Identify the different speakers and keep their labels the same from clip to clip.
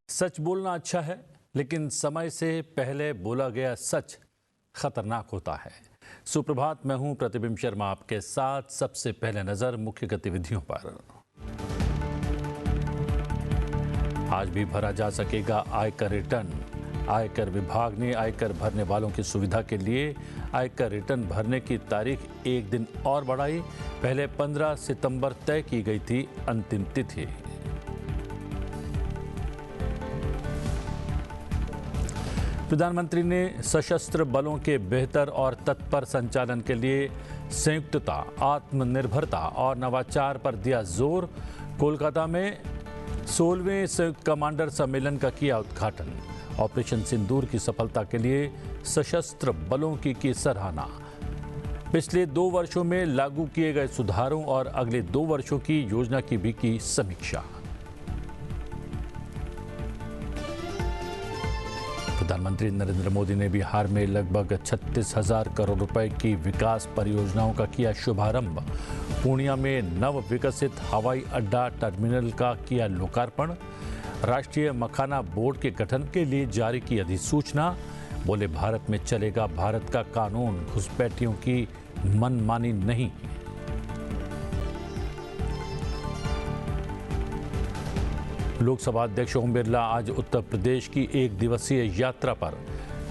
Speaker 1: सच बोलना अच्छा है, लेकिन समय से पहले बोला गया सच खतरनाक होता है। सुप्रभात, मैं हूं प्रतिबिंब शर्मा आपके साथ। सबसे पहले नजर मुख्य गतिविधियों पर। आज भी भरा जा सकेगा आयकर रिटर्न। आयकर विभाग ने आयकर भरने वालों की सुविधा के लिए आयकर रिटर्न भरने की तारीख एक दिन और बढ़ाई। पहले 15 सितंबर तय की गई थी अंतिम तिथि। प्रधानमंत्री ने सशस्त्र बलों के बेहतर और तत्पर संचालन के लिए संयुक्तता, आत्मनिर्भरता और नवाचार पर दिया जोर। कोलकाता में 16वें संयुक्त कमांडर सम्मेलन का किया उद्घाटन। ऑपरेशन सिंदूर की सफलता के लिए सशस्त्र बलों की सराहना। पिछले 2 वर्षों में लागू किए गए सुधारों और अगले 2 वर्षों की योजना की भी की समीक्षा। प्रधानमंत्री नरेंद्र मोदी ने बिहार में लगभग 36,000 करोड़ रुपए की विकास परियोजनाओं का किया शुभारंभ। पूर्णिया में नव विकसित हवाई अड्डा टर्मिनल का किया लोकार्पण। राष्ट्रीय मखाना बोर्ड के गठन के लिए जारी की अधिसूचना। बोले, भारत में चलेगा भारत का कानून, घुसपैठियों की मनमानी नहीं। लोकसभा अध्यक्ष ओम बिरला आज उत्तर प्रदेश की 1 दिवसीय यात्रा पर।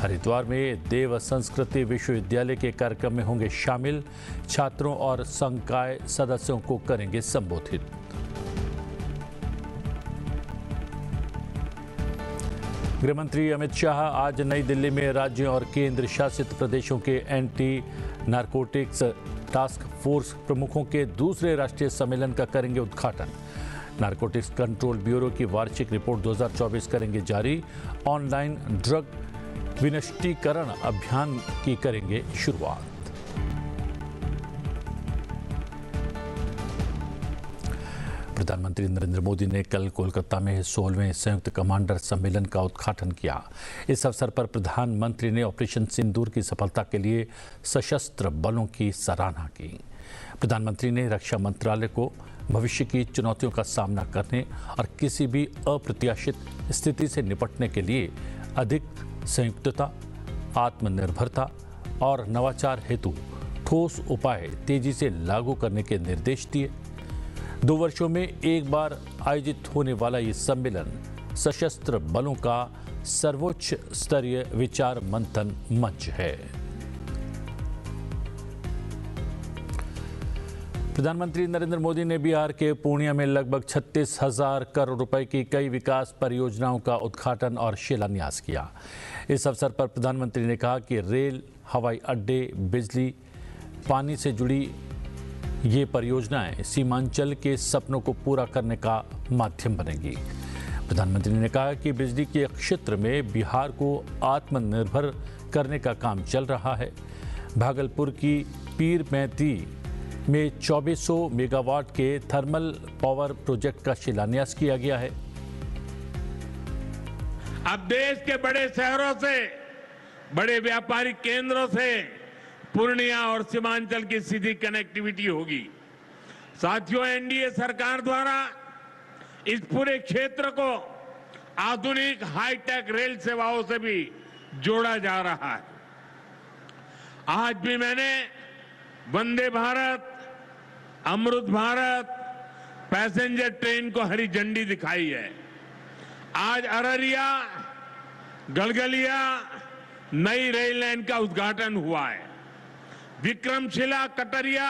Speaker 1: हरिद्वार में देव संस्कृति विश्वविद्यालय के कार्यक्रम में होंगे शामिल। छात्रों और संकाय सदस्यों को करेंगे संबोधित। गृहमंत्री अमित शाह आज नई दिल्ली में राज्यों और केंद्र शासित प्रदेशों के एंटी नारकोटिक्स टास्क फोर्स प्रमुखों के दूसरे राष्ट्रीय सम्मेलन का करेंगे उद्घाटन। नारकोटिक्स कंट्रोल ब्यूरो की वार्षिक रिपोर्ट 2024 करेंगे जारी। ऑनलाइन ड्रग विनिष्टीकरण अभियान की करेंगे शुरुआत। प्रधानमंत्री नरेंद्र मोदी ने कल कोलकाता में 16वें संयुक्त कमांडर सम्मेलन का उद्घाटन किया। इस अवसर पर प्रधानमंत्री ने ऑपरेशन सिंदूर की सफलता के लिए सशस्त्र बलों की सराहना की। प्रधानमंत्री ने रक्षा मंत्रालय को भविष्य की चुनौतियों का सामना करने और किसी भी अप्रत्याशित स्थिति से निपटने के लिए अधिक संयुक्तता, आत्मनिर्भरता और नवाचार हेतु ठोस उपाय तेजी से लागू करने के निर्देश दिए। 2 वर्षों में एक बार आयोजित होने वाला ये सम्मेलन सशस्त्र बलों का सर्वोच्च स्तरीय विचार मंथन मंच है। प्रधानमंत्री नरेंद्र मोदी ने बिहार के पूर्णिया में लगभग 36,000 करोड़ रुपए की कई विकास परियोजनाओं का उद्घाटन और शिलान्यास किया। इस अवसर पर प्रधानमंत्री ने कहा कि रेल, हवाई अड्डे, बिजली, पानी से जुड़ी ये परियोजनाएं सीमांचल के सपनों को पूरा करने का माध्यम बनेगी। प्रधानमंत्री ने कहा कि बिजली के क्षेत्र में बिहार को आत्मनिर्भर करने का काम चल रहा है। भागलपुर की पीर मैती में 2400 मेगावाट के थर्मल पावर प्रोजेक्ट का शिलान्यास किया गया है।
Speaker 2: अब देश के बड़े शहरों से, बड़े व्यापारिक केंद्रों से पूर्णिया और सीमांचल की सीधी कनेक्टिविटी होगी। साथियों, एनडीए सरकार द्वारा इस पूरे क्षेत्र को आधुनिक हाईटेक रेल सेवाओं से भी जोड़ा जा रहा है। आज भी मैंने वंदे भारत, अमृत भारत पैसेंजर ट्रेन को हरी झंडी दिखाई है। आज अररिया गलगलिया नई रेल लाइन का उद्घाटन हुआ है। विक्रमशिला कटरिया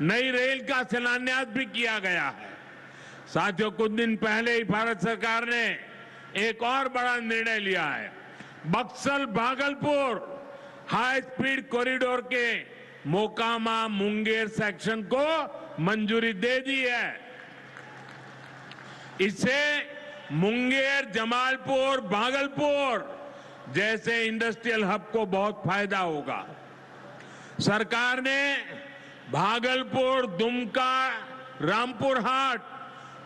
Speaker 2: नई रेल का शिलान्यास भी किया गया है। साथियों, कुछ दिन पहले ही भारत सरकार ने एक और बड़ा निर्णय लिया है। Buxar Bhagalpur high speed corridor के मोकामा मुंगेर सेक्शन को मंजूरी दे दी है। इससे मुंगेर, जमालपुर, भागलपुर जैसे इंडस्ट्रियल हब को बहुत फायदा होगा। सरकार ने भागलपुर, दुमका, रामपुर हाट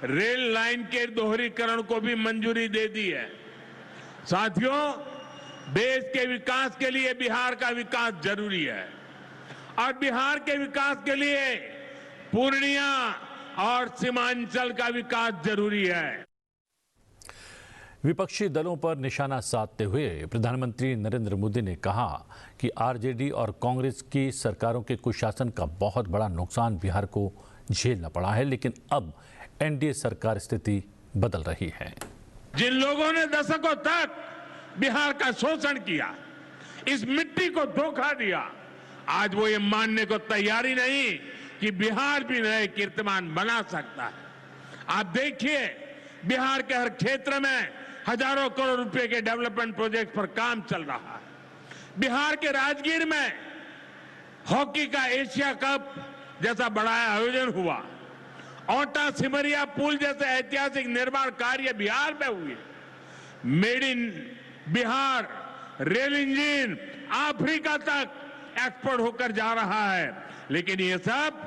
Speaker 2: रेल लाइन के दोहरीकरण को भी मंजूरी दे दी है। साथियों, देश के विकास के लिए बिहार का विकास जरूरी है और बिहार के विकास के लिए पूर्णिया और सीमांचल का विकास जरूरी है।
Speaker 1: विपक्षी दलों पर निशाना साधते हुए प्रधानमंत्री नरेंद्र मोदी ने कहा कि आरजेडी और कांग्रेस की सरकारों के कुशासन का बहुत बड़ा नुकसान बिहार को झेलना पड़ा है, लेकिन अब एनडीए सरकार स्थिति बदल रही है।
Speaker 2: जिन लोगों ने दशकों तक बिहार का शोषण किया, इस मिट्टी को धोखा दिया, आज वो ये मानने को तैयारी नहीं कि बिहार भी नए कीर्तिमान बना सकता है। आप देखिए, बिहार के हर क्षेत्र में हजारों करोड़ रुपए के डेवलपमेंट प्रोजेक्ट पर काम चल रहा है। बिहार के राजगीर में हॉकी का एशिया कप जैसा बड़ा आयोजन हुआ। औटा सिमरिया पुल जैसे ऐतिहासिक निर्माण कार्य बिहार में हुए। Made in Bihar rail engine Africa तक एक्सपोर्ट होकर जा रहा है, लेकिन ये सब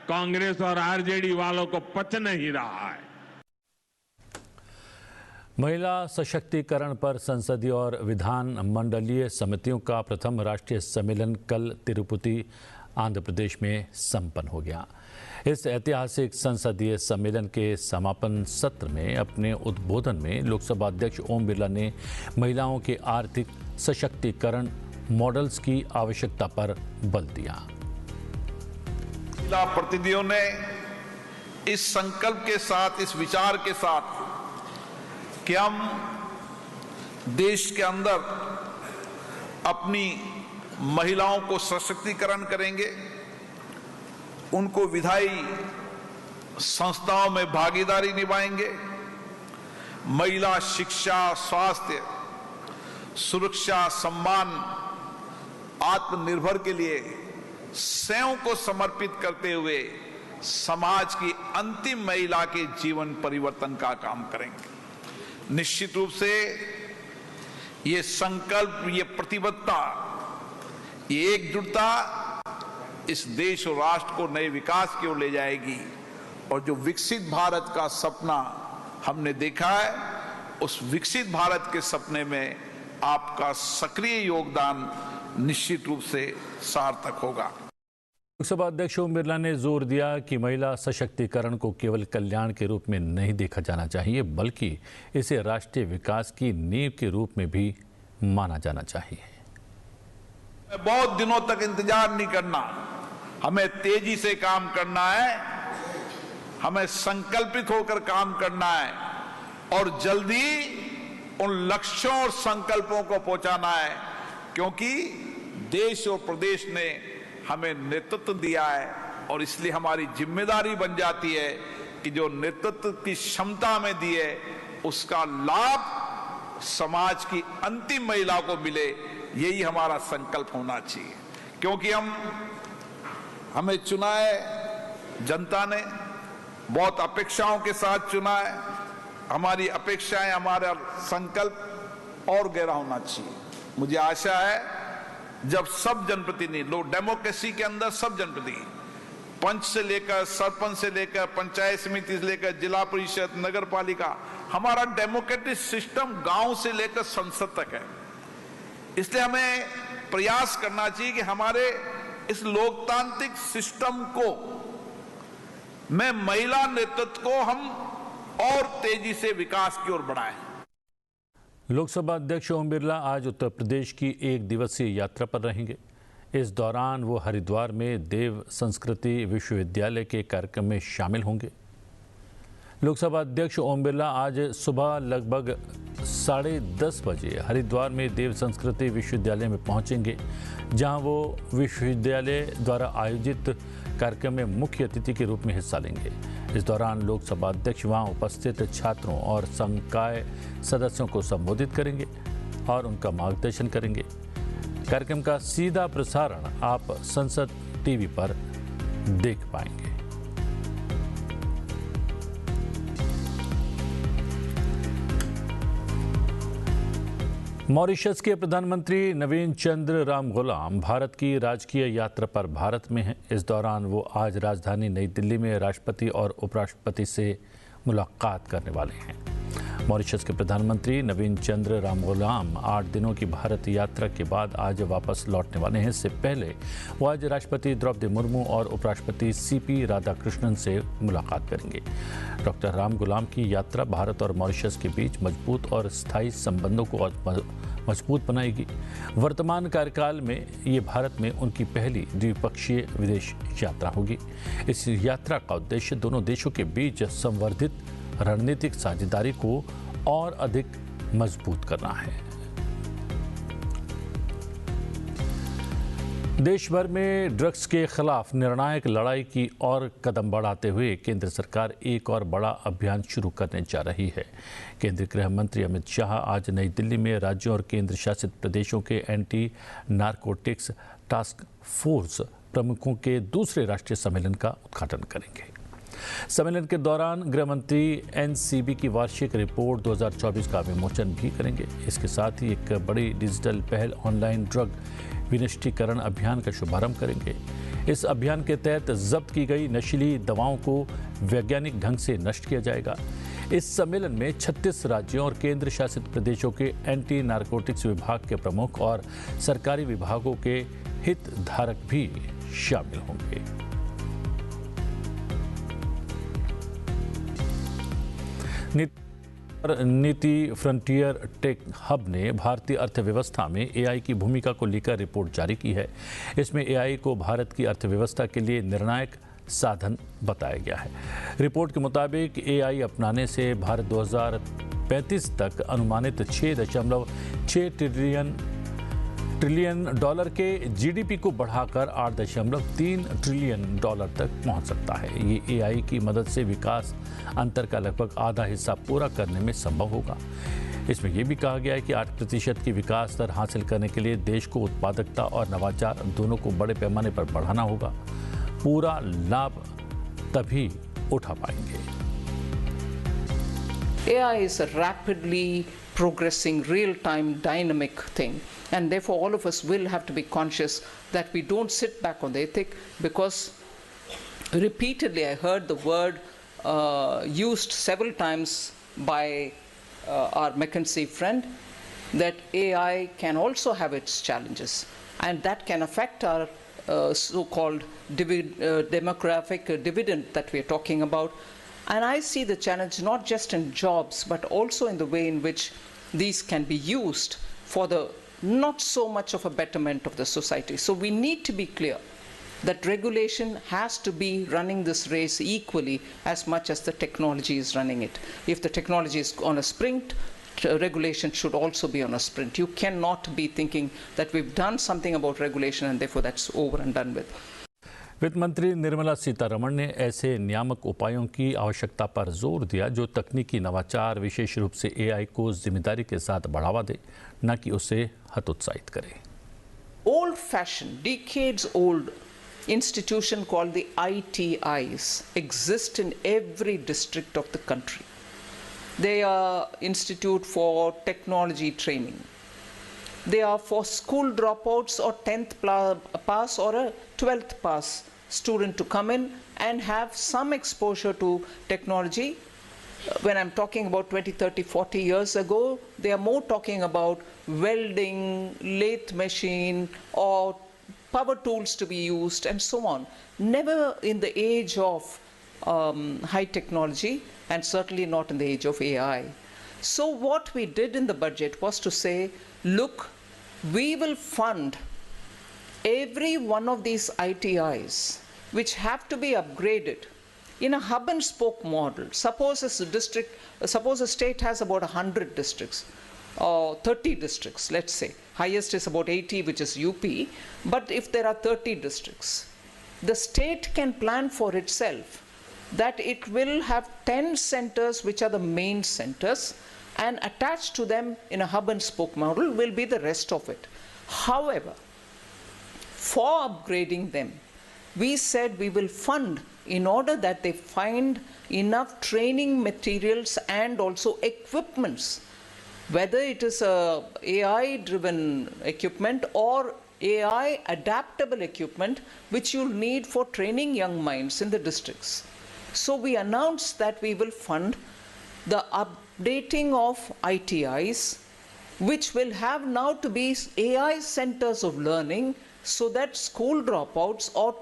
Speaker 2: कांग्रेस और आरजेडी वालों को पच नहीं रहा है।
Speaker 1: महिला सशक्तिकरण पर संसदीय और विधान मंडलीय समितियों का प्रथम राष्ट्रीय सम्मेलन कल तिरुपति, आंध्र प्रदेश में संपन्न हो गया। इस ऐतिहासिक संसदीय सम्मेलन के समापन सत्र में अपने उद्बोधन में लोकसभा अध्यक्ष ओम बिरला ने महिलाओं के आर्थिक सशक्तिकरण मॉडल्स की आवश्यकता पर बल दिया।
Speaker 3: महिला प्रतिनिधियों ने इस संकल्प के साथ, इस विचार के साथ कि हम देश के अंदर अपनी महिलाओं को सशक्तिकरण करेंगे, उनको विधायी संस्थाओं में भागीदारी निभाएंगे, महिला शिक्षा, स्वास्थ्य, सुरक्षा, सम्मान, आत्मनिर्भर के लिए स्वयं को समर्पित करते हुए समाज की अंतिम महिला के जीवन परिवर्तन का काम करेंगे। निश्चित रूप से ये संकल्प, ये प्रतिबद्धता, ये एकजुटता इस देश और राष्ट्र को नए विकास की ओर ले जाएगी और जो विकसित भारत का सपना हमने देखा है, उस विकसित भारत के सपने में आपका सक्रिय योगदान निश्चित रूप से सार्थक होगा।
Speaker 1: लोकसभा अध्यक्ष ओम बिरला ने जोर दिया कि महिला सशक्तिकरण को केवल कल्याण के रूप में नहीं देखा जाना चाहिए, बल्कि इसे राष्ट्रीय विकास की नींव के रूप में भी माना जाना चाहिए।
Speaker 3: बहुत दिनों तक इंतजार नहीं करना, हमें तेजी से काम करना है, हमें संकल्पित होकर काम करना है और जल्दी उन लक्ष्यों और संकल्पों को पहुंचाना है, क्योंकि देश और प्रदेश ने हमें नेतृत्व दिया है और इसलिए हमारी जिम्मेदारी बन जाती है कि जो नेतृत्व की क्षमता में दी है उसका लाभ समाज की अंतिम महिला को मिले, यही हमारा संकल्प होना चाहिए। क्योंकि हमें चुना है, जनता ने बहुत अपेक्षाओं के साथ चुना है। हमारी अपेक्षाएं, हमारा संकल्प और गहरा होना चाहिए। मुझे आशा है जब सब जनप्रतिनिधि, लोग डेमोक्रेसी के अंदर सब जनप्रतिनिधि, पंच से लेकर सरपंच से लेकर पंचायत समिति से लेकर जिला परिषद, नगर पालिका, हमारा डेमोक्रेटिक सिस्टम गांव से लेकर संसद तक है। इसलिए हमें प्रयास करना चाहिए कि हमारे इस लोकतांत्रिक सिस्टम को में महिला नेतृत्व को हम और तेजी से विकास की ओर बढ़ाएं।
Speaker 1: लोकसभा अध्यक्ष ओम बिरला आज उत्तर प्रदेश की एक दिवसीय यात्रा पर रहेंगे। इस दौरान वो हरिद्वार में देव संस्कृति विश्वविद्यालय के कार्यक्रम में शामिल होंगे। लोकसभा अध्यक्ष ओम बिरला आज सुबह लगभग 10:30 बजे हरिद्वार में देव संस्कृति विश्वविद्यालय में पहुंचेंगे, जहां वो विश्वविद्यालय द्वारा आयोजित कार्यक्रम में मुख्य अतिथि के रूप में हिस्सा लेंगे। इस दौरान लोकसभा अध्यक्ष वहां उपस्थित छात्रों और संकाय सदस्यों को संबोधित करेंगे और उनका मार्गदर्शन करेंगे। कार्यक्रम का सीधा प्रसारण आप संसद टीवी पर देख पाएंगे। मॉरिशस के प्रधानमंत्री नवीन चंद्र राम गुलाम भारत की राजकीय यात्रा पर भारत में हैं। इस दौरान वो आज राजधानी नई दिल्ली में राष्ट्रपति और उपराष्ट्रपति से मुलाकात करने वाले हैं। मॉरिशस के प्रधानमंत्री नवीन चंद्र रामगुलाम 8 दिनों की भारत यात्रा के बाद आज वापस लौटने वाले हैं। इससे पहले वो आज राष्ट्रपति द्रौपदी मुर्मू और उपराष्ट्रपति सीपी राधाकृष्णन से मुलाकात करेंगे। डॉक्टर रामगुलाम की यात्रा भारत और मॉरिशस के बीच मजबूत और स्थायी संबंधों को और मजबूत बनाएगी। वर्तमान कार्यकाल में ये भारत में उनकी पहली द्विपक्षीय विदेश यात्रा होगी। इस यात्रा का उद्देश्य दोनों देशों के बीच संवर्धित रणनीतिक साझेदारी को और अधिक मजबूत करना है। देश भर में ड्रग्स के खिलाफ निर्णायक लड़ाई की और कदम बढ़ाते हुए केंद्र सरकार एक और बड़ा अभियान शुरू करने जा रही है। केंद्रीय गृह मंत्री अमित शाह आज नई दिल्ली में राज्यों और केंद्र शासित प्रदेशों के एंटी नारकोटिक्स टास्क फोर्स प्रमुखों के दूसरे राष्ट्रीय सम्मेलन का उद्घाटन करेंगे। सम्मेलन के दौरान गृह मंत्री एनसीबी की वार्षिक रिपोर्ट 2024 का विमोचन भी करेंगे। इसके साथ ही एक बड़ी डिजिटल पहल ऑनलाइन ड्रग विनिष्टीकरण अभियान का शुभारंभ करेंगे। इस अभियान के तहत जब्त की गई नशीली दवाओं को वैज्ञानिक ढंग से नष्ट किया जाएगा। इस सम्मेलन में 36 राज्यों और केंद्र शासित प्रदेशों के एंटी नारकोटिक्स विभाग के प्रमुख और सरकारी विभागों के हितधारक भी शामिल होंगे। नीति फ्रंटियर टेक हब ने भारतीय अर्थव्यवस्था में एआई की भूमिका को लेकर रिपोर्ट जारी की है। इसमें एआई को भारत की अर्थव्यवस्था के लिए निर्णायक साधन बताया गया है। रिपोर्ट के मुताबिक एआई अपनाने से भारत 2035 तक अनुमानित 6.6 ट्रिलियन डॉलर के जीडीपी को बढ़ाकर 8.3 ट्रिलियन डॉलर तक पहुंच सकता है। ये एआई की मदद से विकास अंतर का लगभग आधा हिस्सा पूरा करने में संभव होगा। इसमें यह भी कहा गया है कि 8% की विकास दर हासिल करने के लिए देश को उत्पादकता और नवाचार दोनों को बड़े पैमाने पर बढ़ाना होगा। पूरा लाभ तभी उठा पाएंगे।
Speaker 4: AI is a rapidly progressing, real-time, dynamic thing. And therefore, all of us will have to be conscious that we don't sit back on the ethic, because repeatedly I heard the word used several times by our McKinsey friend, that AI can also have its challenges, and that can affect our so-called demographic dividend that we are talking about. And I see the challenge not just in jobs, but also in the way in which these can be used for the not so much of a betterment of the society. So we need to be clear that regulation has to be running this race equally as much as the technology is running it. If the technology is on a sprint, regulation should also be on a sprint. You cannot be thinking that we've done something about regulation and therefore that's over and done with.
Speaker 1: वित्त मंत्री निर्मला सीतारमण ने ऐसे नियामक उपायों की आवश्यकता पर जोर दिया जो तकनीकी नवाचार, विशेष रूप से एआई को जिम्मेदारी के साथ बढ़ावा दे, न कि उसे हतोत्साहित करे।
Speaker 4: Old-fashioned, decades-old institution called the ITIs exist in every district of the country. They are institute for technology training. They are for school dropouts or 10th pass or a 12th pass student to come in and have some exposure to technology. When I'm talking about 20, 30, 40 years ago, they are more talking about welding, lathe machine, or power tools to be used, and so on. Never in the age of high technology, and certainly not in the age of AI. So what we did in the budget was to say, look, we will fund every one of these ITIs which have to be upgraded in a hub and spoke model. Suppose a state has about 100 districts or 30 districts, let's say. Highest is about 80, which is UP. But if there are 30 districts, the state can plan for itself that it will have 10 centers which are the main centers, and attached to them in a hub and spoke model will be the rest of it. However, for upgrading them, we said we will fund in order that they find enough training materials and also equipments, whether it is a AI-driven equipment or AI adaptable equipment which you'll need for training young minds in the districts. So we announced that we will fund the updating of ITIs, which will have now to be AI centers of learning, so that school dropouts or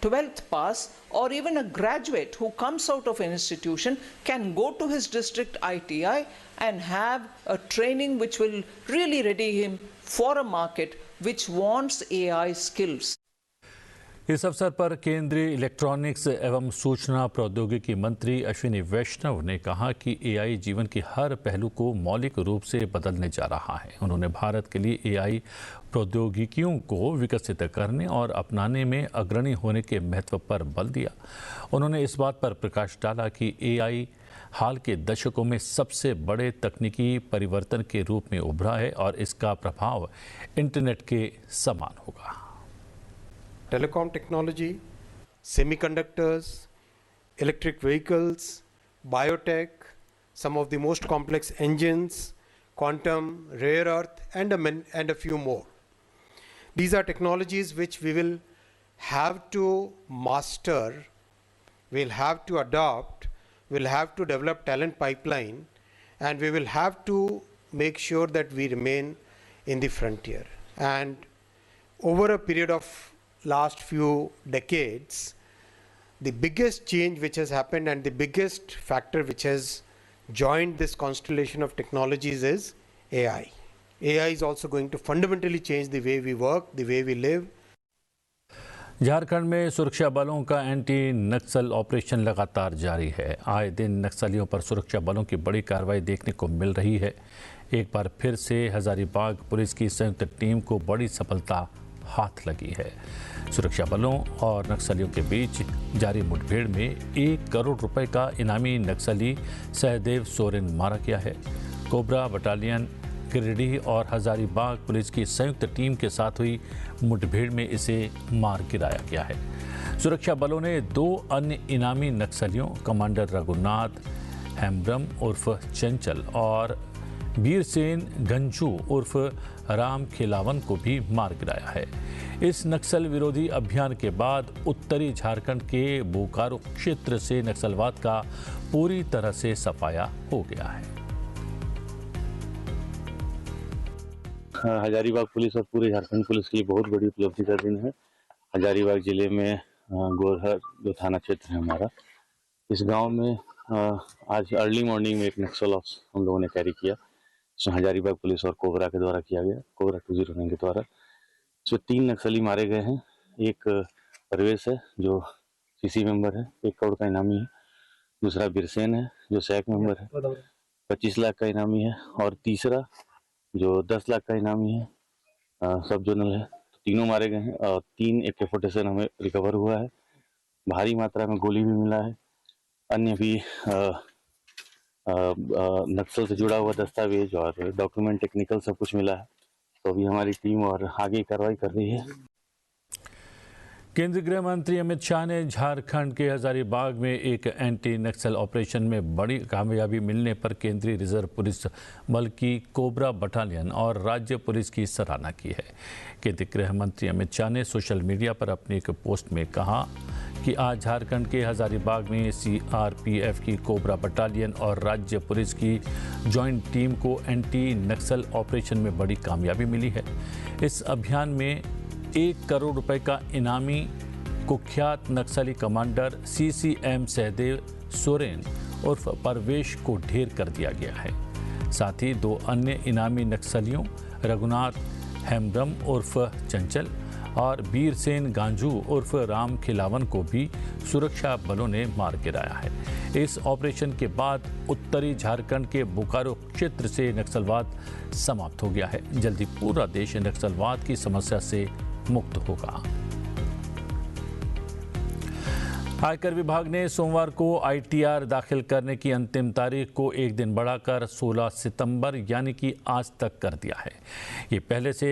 Speaker 4: 12th pass or even a graduate who comes out of an institution can go to his district ITI and have a training which will really ready him for a market which wants AI skills.
Speaker 1: इस अवसर पर केंद्रीय electronics एवं सूचना प्रौद्योगिकी मंत्री अश्विनी वैष्णव ने कहा कि एआई जीवन के हर पहलू को मौलिक रूप से बदलने जा रहा है। उन्होंने भारत के लिए एआई प्रौद्योगिकियों को विकसित करने और अपनाने में अग्रणी होने के महत्व पर बल दिया। उन्होंने इस बात पर प्रकाश डाला कि एआई हाल के दशकों में सबसे बड़े तकनीकी परिवर्तन के रूप में उभरा है और इसका प्रभाव इंटरनेट के समान होगा।
Speaker 5: Telecom technology, semiconductors, electric vehicles, biotech, some of the most complex engines, quantum, rare earth, and a few more. These are technologies which we will have to master, we'll have to adopt, we'll have to develop talent pipeline, and we will have to make sure that we remain in the frontier. And over a period of last few decades, the biggest change which has happened and the biggest factor which has joined this constellation of technologies is AI. AI is also going to fundamentally change the way we work, the way we live.
Speaker 1: Jharkhand में सुरक्षा बलों का anti नक्सल operation लगातार जारी है। आए दिन नक्सलियों पर सुरक्षा बलों की बड़ी कार्रवाई देखने को मिल रही है। एक बार फिर से हजारीबाग पुलिस की संयुक्त टीम को बड़ी सफलता हाथ लगी है। सुरक्षा बलों और नक्सलियों के बीच जारी मुठभेड़ में 1 करोड़ रुपए का इनामी नक्सली सहदेव सोरेन मारा गया है। कोबरा बटालियन गिरिडीह और हजारीबाग पुलिस की संयुक्त टीम के साथ हुई मुठभेड़ में इसे मार गिराया गया है। सुरक्षा बलों ने 2 अन्य इनामी नक्सलियों कमांडर रघुनाथ हेम्ब्रम उर्फ चंचल और वीरसेन गंजू उर्फ राम खिलावन को भी मार गिराया है। इस नक्सल विरोधी अभियान के बाद उत्तरी झारखंड के बोकारो क्षेत्र से नक्सलवाद का पूरी तरह से सफाया हो गया है।
Speaker 6: हजारीबाग पुलिस और पूरे झारखंड पुलिस की बहुत बड़ी उपलब्धि का दिन है। हजारीबाग जिले में गोरहर जो थाना क्षेत्र है हमारा, इस गांव में आज अर्ली मॉर्निंग में एक नक्सल ऑफ हम लोगों ने कैरी किया। हजारीबाग पुलिस और कोबरा के द्वारा किया गया, कोबरा 209 के द्वारा। जो 3 नक्सली मारे गए हैं, एक परवेश है जो सीसी मेंबर है, 1 करोड़ का इनामी है। दूसरा बिरसेन है जो सैक मेंबर है, 25 लाख का इनामी है। और तीसरा जो 10 लाख का इनामी है, सब जोनल है। तो तीनों मारे गए हैं और 3 AK-47 हमें रिकवर हुआ है। भारी मात्रा में गोली भी मिला है। अन्य भी नक्सल से जुड़ा हुआ दस्तावेज और डॉक्यूमेंट टेक्निकल सब कुछ मिला है। तो अभी हमारी टीम और आगे कार्रवाई कर रही है।
Speaker 1: केंद्रीय गृह मंत्री अमित शाह ने झारखंड के हजारीबाग में एक एंटी नक्सल ऑपरेशन में बड़ी कामयाबी मिलने पर केंद्रीय रिजर्व पुलिस बल की कोबरा बटालियन और राज्य पुलिस की सराहना की है। केंद्रीय गृह मंत्री अमित शाह ने सोशल मीडिया पर अपनी एक पोस्ट में कहा कि आज झारखंड के हजारीबाग में CRPF की कोबरा बटालियन और राज्य पुलिस की जॉइंट टीम को एंटी नक्सल ऑपरेशन में बड़ी कामयाबी मिली है। इस अभियान में 1 करोड़ रुपए का इनामी कुख्यात नक्सली कमांडर CCM सहदेव सोरेन उर्फ परवेश को ढेर कर दिया गया है। साथ ही 2 अन्य इनामी नक्सलियों रघुनाथ हेम्ब्रम उर्फ चंचल और वीरसेन गांजू उर्फ राम खिलावन को भी सुरक्षा बलों ने मार गिराया है। इस ऑपरेशन के बाद उत्तरी झारखंड के बोकारो क्षेत्र से नक्सलवाद समाप्त हो गया है। जल्दी पूरा देश नक्सलवाद की समस्या से मुक्त होगा। आयकर विभाग ने सोमवार को ITR दाखिल करने की अंतिम तारीख को 1 दिन बढ़ाकर 16 सितंबर यानी कि आज तक कर दिया है। ये पहले से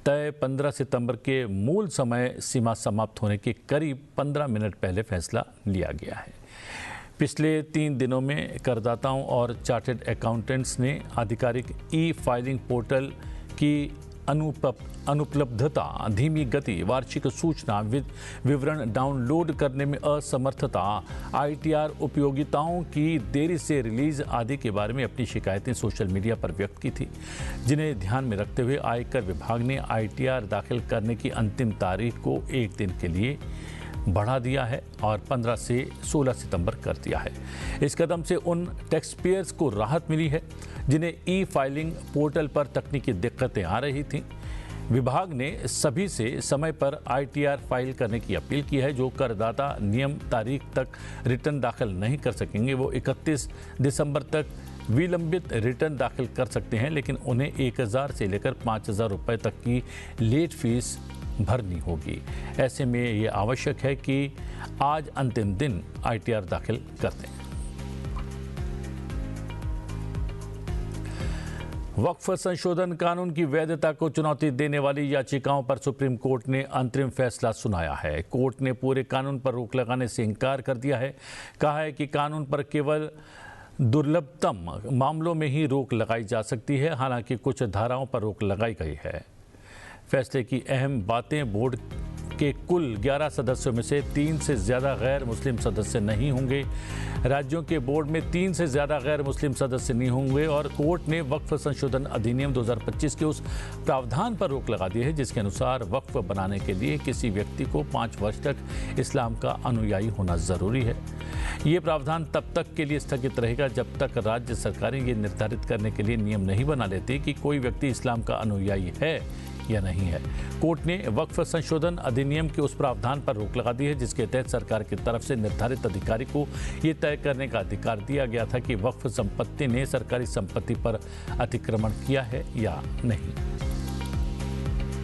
Speaker 1: तय 15 सितंबर के मूल समय सीमा समाप्त होने के करीब 15 मिनट पहले फैसला लिया गया है। पिछले 3 दिनों में करदाताओं और चार्टर्ड अकाउंटेंट्स ने आधिकारिक ई-फाइलिंग पोर्टल की अनुपलब्धता, धीमी गति, वार्षिक सूचना विवरण डाउनलोड करने में असमर्थता, आईटीआर उपयोगिताओं की देरी से रिलीज आदि के बारे में अपनी शिकायतें सोशल मीडिया पर व्यक्त की थी, जिन्हें ध्यान में रखते हुए आयकर विभाग ने आईटीआर दाखिल करने की अंतिम तारीख को एक दिन के लिए बढ़ा दिया है और 15 से 16 सितंबर कर दिया है। इस कदम से उन टैक्स पेयर्स को राहत मिली है जिन्हें ई फाइलिंग पोर्टल पर तकनीकी दिक्कतें आ रही थीं। विभाग ने सभी से समय पर आईटीआर फाइल करने की अपील की है। जो करदाता नियम तारीख तक रिटर्न दाखिल नहीं कर सकेंगे वो 31 दिसंबर तक विलंबित रिटर्न दाखिल कर सकते हैं, लेकिन उन्हें 1000 से लेकर 5000 रुपये तक की लेट फीस भरनी होगी। ऐसे में ये आवश्यक है कि आज अंतिम दिन आईटीआर दाखिल कर दें। वक्फ संशोधन कानून की वैधता को चुनौती देने वाली याचिकाओं पर सुप्रीम कोर्ट ने अंतरिम फैसला सुनाया है। कोर्ट ने पूरे कानून पर रोक लगाने से इनकार कर दिया है। कहा है कि कानून पर केवल दुर्लभतम मामलों में ही रोक लगाई जा सकती है, हालांकि कुछ धाराओं पर रोक लगाई गई है। फैसले की अहम बातें, बोर्ड के कुल 11 सदस्यों में से 3 से ज़्यादा गैर मुस्लिम सदस्य नहीं होंगे। राज्यों के बोर्ड में 3 से ज़्यादा गैर मुस्लिम सदस्य नहीं होंगे और कोर्ट ने वक्फ संशोधन अधिनियम 2025 के उस प्रावधान पर रोक लगा दी है जिसके अनुसार वक्फ बनाने के लिए किसी व्यक्ति को 5 वर्ष तक इस्लाम का अनुयायी होना ज़रूरी है। ये प्रावधान तब तक के लिए स्थगित रहेगा जब तक राज्य सरकारें ये निर्धारित करने के लिए नियम नहीं बना लेती कि कोई व्यक्ति इस्लाम का अनुयायी है या नहीं है। कोर्ट ने वक्फ संशोधन अधिनियम के उस प्रावधान पर रोक लगा दी है जिसके तहत सरकार की तरफ से निर्धारित अधिकारी को ये तय करने का अधिकार दिया गया था कि वक्फ संपत्ति ने सरकारी संपत्ति पर अतिक्रमण किया है या नहीं।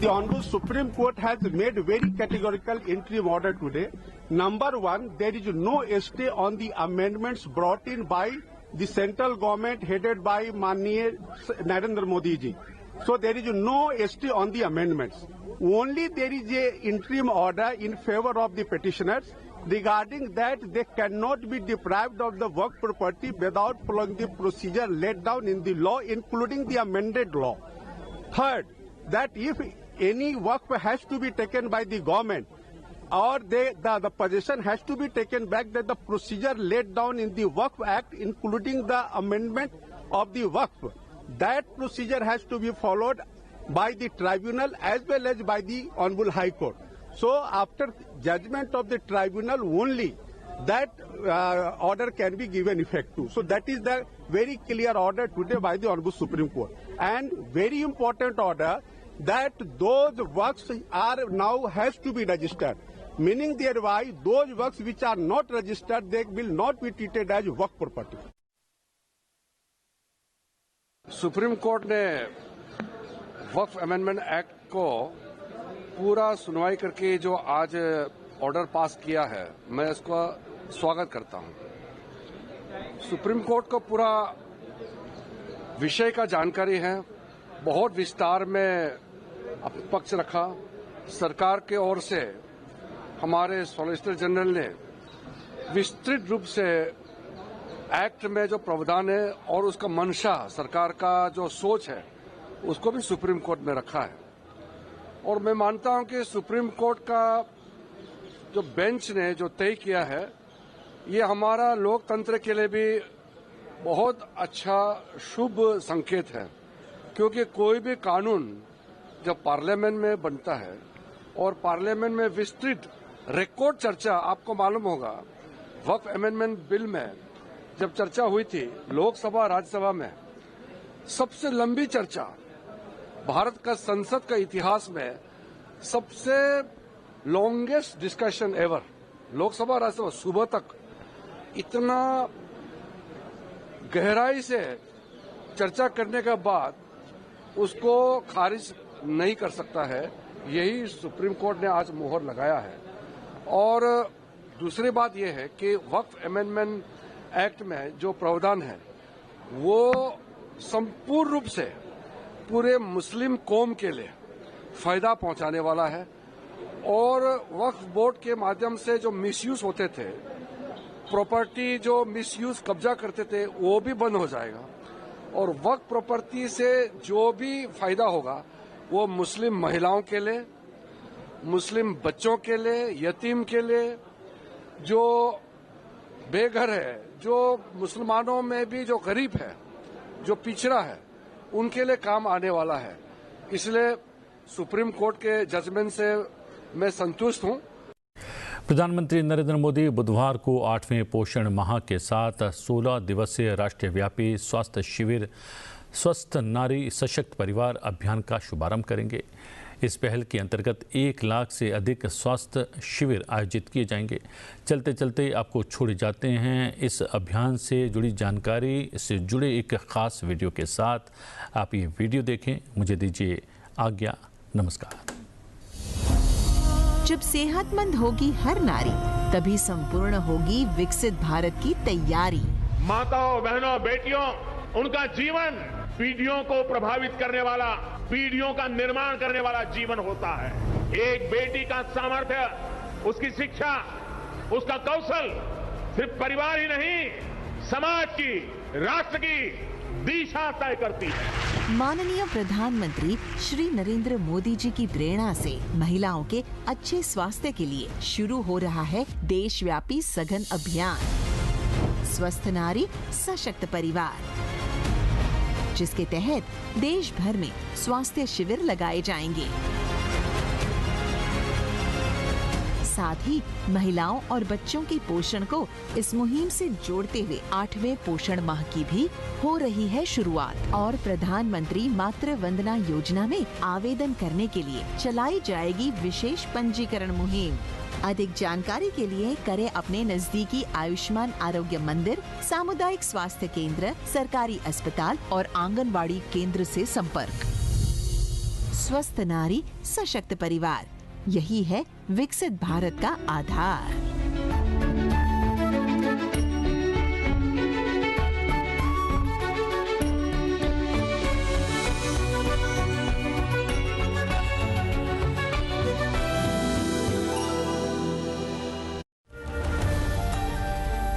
Speaker 7: The Honorable Supreme Court has made very categorical interim order today. Number one, there is no stay on the amendments brought in by the central government headed by Maniya Narendra Modi ji. So there is no stay on the amendments. Only there is a interim order in favor of the petitioners regarding that they cannot be deprived of the work property without following the procedure laid down in the law, including the amended law. Third, that if any work has to be taken by the government or the possession has to be taken back, that the procedure laid down in the Waqf Act, including the amendment of the Waqf, that procedure has to be followed by the tribunal as well as by the Honorable High Court. So after judgment of the tribunal only, that order can be given effect to. So that is the very clear order today by the Honorable Supreme Court. And very important order that those works are now has to be registered, meaning thereby those works which are not registered, they will not be treated as work property.
Speaker 8: Supreme court ने वक्फ amendment act को पूरा सुनवाई करके जो आज order pass किया है, मैं इसका स्वागत करता हूं। सुप्रीम कोर्ट को पूरा विषय का जानकारी है, बहुत विस्तार में पक्ष रखा। सरकार के ओर से हमारे सॉलिसिटर जनरल ने विस्तृत रूप से एक्ट में जो प्रावधान है और उसका मंशा, सरकार का जो सोच है, उसको भी सुप्रीम कोर्ट में रखा है। और मैं मानता हूं कि सुप्रीम कोर्ट का जो बेंच ने जो तय किया है, ये हमारा लोकतंत्र के लिए भी बहुत अच्छा शुभ संकेत है, क्योंकि कोई भी कानून जब पार्लियामेंट में बनता है और पार्लियामेंट में विस्तृत रिकॉर्ड चर्चा, आपको मालूम होगा वक्फ अमेंडमेंट बिल में जब चर्चा हुई थी लोकसभा राज्यसभा में, सबसे लंबी चर्चा भारत का संसद का इतिहास में, सबसे longest discussion ever, Lok Sabha Rajya Sabha सुबह तक इतना गहराई से चर्चा करने के बाद उसको खारिज नहीं कर सकता है। यही सुप्रीम कोर्ट ने आज मोहर लगाया है। और दूसरी बात यह है कि वक्फ अमेंडमेंट एक्ट में जो प्रावधान है वो संपूर्ण रूप से पूरे मुस्लिम कौम के लिए फायदा पहुंचाने वाला है। और वक्फ बोर्ड के माध्यम से जो मिसयूज होते थे, प्रॉपर्टी जो मिसयूज कब्जा करते थे, वो भी बंद हो जाएगा। और वक्फ प्रॉपर्टी से जो भी फायदा होगा वो मुस्लिम महिलाओं के लिए, मुस्लिम बच्चों के लिए, यतीम के लिए, जो बेघर है, जो मुसलमानों में भी जो गरीब है, जो पिछड़ा है, उनके लिए काम आने वाला है। इसलिए सुप्रीम कोर्ट के जजमेंट से मैं संतुष्ट हूं।
Speaker 1: प्रधानमंत्री नरेंद्र मोदी बुधवार को 8वें पोषण माह के साथ 16 दिवसीय राष्ट्रव्यापी स्वास्थ्य शिविर स्वस्थ नारी सशक्त परिवार अभियान का शुभारंभ करेंगे। इस पहल के अंतर्गत 1 लाख से अधिक स्वास्थ्य शिविर आयोजित किए जाएंगे। चलते चलते आपको छोड़े जाते हैं इस अभियान से जुड़ी जानकारी से जुड़े एक खास वीडियो के साथ। आप ये वीडियो देखें। मुझे दीजिए आज्ञा। नमस्कार।
Speaker 9: जब सेहतमंद होगी हर नारी, तभी संपूर्ण होगी विकसित भारत की तैयारी।
Speaker 2: माताओं, बहनों, बेटियों, उनका जीवन पीढ़ियों को प्रभावित करने वाला, पीढ़ियों का निर्माण करने वाला जीवन होता है। एक बेटी का सामर्थ्य, उसकी शिक्षा, उसका कौशल सिर्फ परिवार ही नहीं, समाज की, राष्ट्र की दिशा तय करती है।
Speaker 9: माननीय प्रधानमंत्री श्री नरेंद्र मोदी जी की प्रेरणा से महिलाओं के अच्छे स्वास्थ्य के लिए शुरू हो रहा है देशव्यापी सघन अभियान स्वस्थ नारी सशक्त परिवार, जिसके तहत देश भर में स्वास्थ्य शिविर लगाए जाएंगे। साथ ही महिलाओं और बच्चों के पोषण को इस मुहिम से जोड़ते हुए 8वें पोषण माह की भी हो रही है शुरुआत। और प्रधानमंत्री मातृ वंदना योजना में आवेदन करने के लिए चलाई जाएगी विशेष पंजीकरण मुहिम। अधिक जानकारी के लिए करें अपने नजदीकी आयुष्मान आरोग्य मंदिर, सामुदायिक स्वास्थ्य केंद्र, सरकारी अस्पताल और आंगनवाड़ी केंद्र से संपर्क। स्वस्थ नारी सशक्त परिवार, यही है विकसित भारत का आधार।